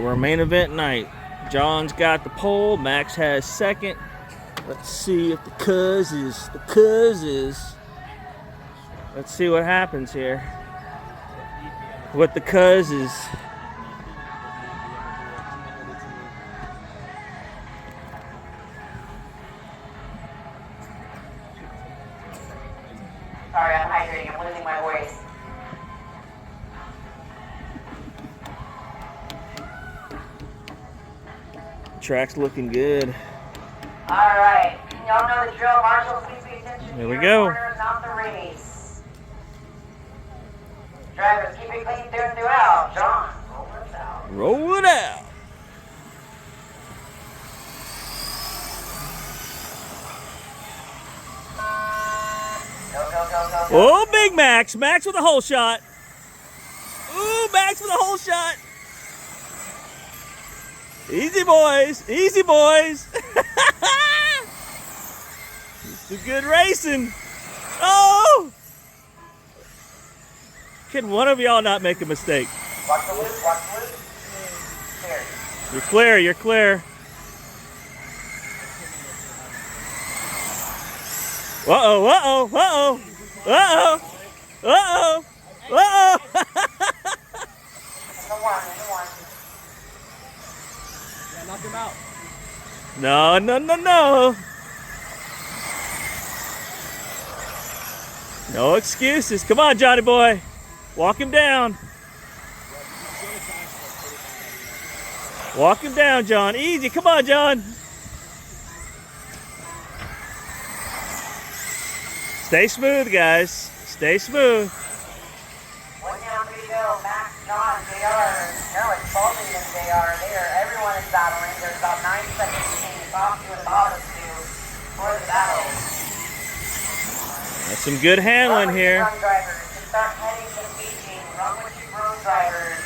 We're main event night. John's got the pole. Max has second. Let's see if the cuz is. Let's see what happens here. What the cuz is. Sorry, I'm hydrating. I'm losing my voice. Track's looking good. All right. Y'all know the drill. Marshall, please pay attention. There we go. Corners, not the race. Drivers, keep it clean through and throughout. John, roll it out. Roll it out. Go. Oh, big Max. Max with a hole shot. Ooh, Max with a hole shot. Easy, boys. Easy, boys. It's a good racing. Oh! Can one of y'all not make a mistake? Watch the loop. Clear. You're clear. You're clear. Uh-oh, uh-oh, uh-oh, uh-oh, uh-oh, uh-oh. In the one. Yeah, knock him out. No. No excuses. Come on, Johnny boy. Walk him down. Walk him down, John. Easy. Come on, John. Stay smooth, guys. Stay smooth. 1 down, 3 to go. Max, John, JR. No, it's Baldwin and JR. Everyone is battling. There's about 9 seconds between the top two and the bottom two for the battle. That's some good handling here. Run drivers, just start heading to staging. Run with your road drivers.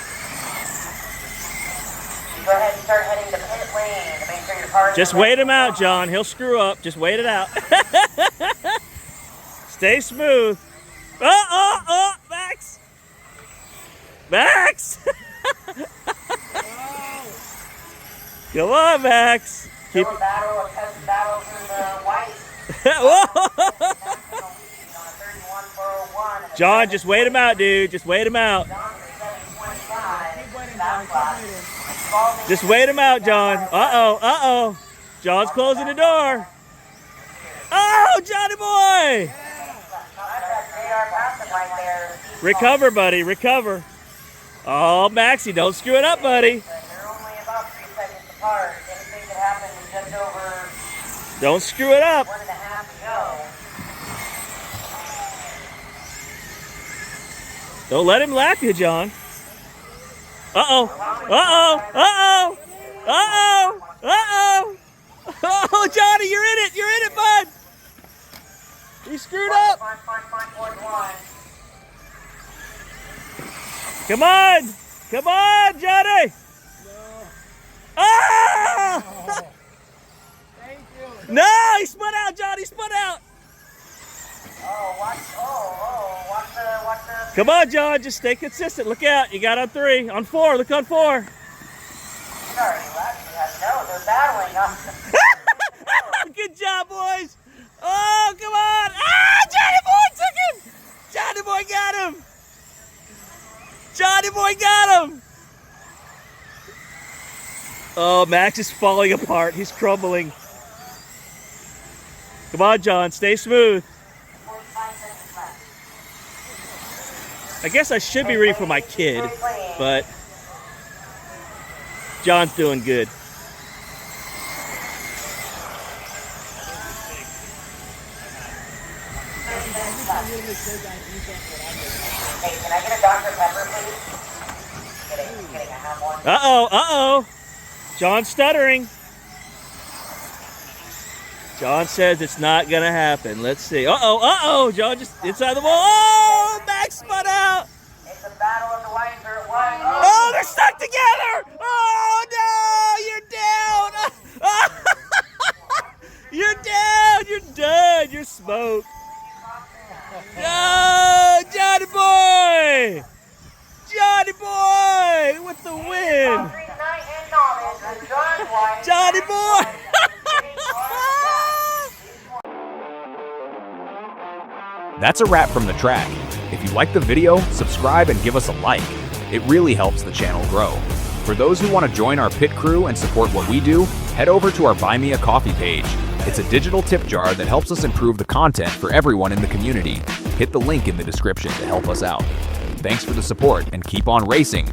You go ahead and start heading to pit lane to make sure your car. Just wait him out, John. He'll screw up. Just wait it out. Stay smooth. Oh, Max. Max. Come on, Max. Keep a battle, a cousin battle through the white. Whoa. John, just wait him out, dude. Just wait him out. Just wait him out, John. Uh-oh. John's closing the door. Oh, Johnny boy. Recover, buddy. Recover. Oh, Maxie, don't screw it up, buddy. They're only about 3 seconds apart. Anything could happen in just over Don't screw it up. 1.5 to go. Don't let him lap you, John. Uh-oh. Oh, Johnny, you're in it. You're in it, bud. He screwed up. Fine, towards one. Come on, Johnny. No. Ah! Thank you. No, he spun out, Johnny. Spun out. Watch the. Come on, John. Just stay consistent. Look out. You got on 3. On 4. Look on 4. Sorry, no, they're battling. Good job, boys. Oh, come on. Ah, Johnny boy took him. Johnny boy got him. Johnny boy got him. Oh, Max is falling apart. He's crumbling. Come on, John. Stay smooth. 45 seconds left. I guess I should be ready for my kid, but John's doing good. Hey, can I get a Dr. Pepper, please? Kidding, I have one. Uh-oh. John's stuttering. John says it's not going to happen. Let's see. Uh-oh. John just inside the wall. Oh, Max spun out. It's a battle of the whites or one. Oh, they're stuck together. Oh, no. You're down. You're done. You're smoked. No, Johnny boy. Johnny boy with the win. wise. Johnny boy! That's a wrap from the track. If you like the video, subscribe and give us a like. It really helps the channel grow. For those who want to join our pit crew and support what we do, head over to our Buy Me a Coffee page. It's a digital tip jar that helps us improve the content for everyone in the community. Hit the link in the description to help us out. Thanks for the support and keep on racing.